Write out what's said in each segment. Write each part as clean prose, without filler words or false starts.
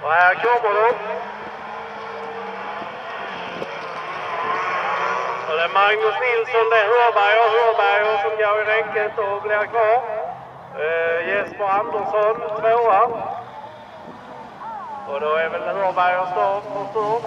Och här kommer de. Och det är Magnus Nilsson, det är Hörberger som går i räcket och blir kvar. Jesper Andersson, tvåa. Och då är väl Hörberger start för start.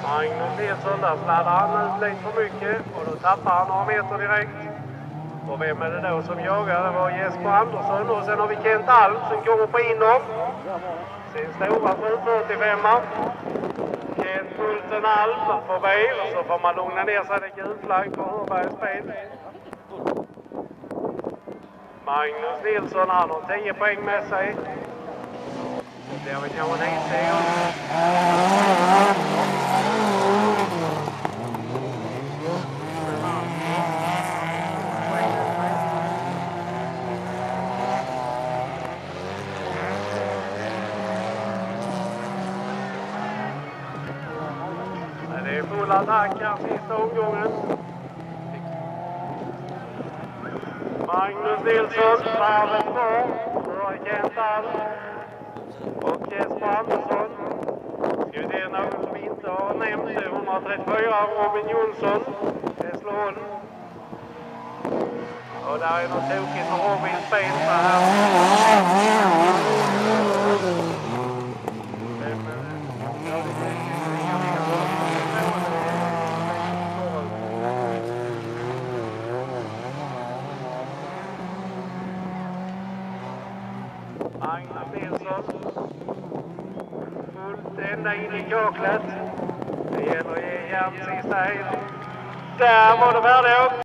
Magnus Nilsson, där sladdar han ut lite för mycket och då tappar han några meter direkt. Och vem är det då som jagar? Det var Jesper Andersson och sen har vi Kent Alm som kommer på inom. Sin stora 745. Kent Bulten Alm förbi och så får man lugna ner sig. Det är gul flagg på Hörbergs spel. Magnus Nilsson, han har 10 poäng med sig. Det har vi kanske en inseger. Det är full attack här sista omgången. Magnus Nilsson, varvet kvar. För Kent Alm och Jesper Andersson. Ska vi se någon som vi inte har nämnt. 134, Robin Jonsson. Det slår hon. Och där är något tokigt med Robins spel så här. Magnus Nilsson. Fullt ända in i kaklet. Det gäller att ge järn sista. Där var det färdigt.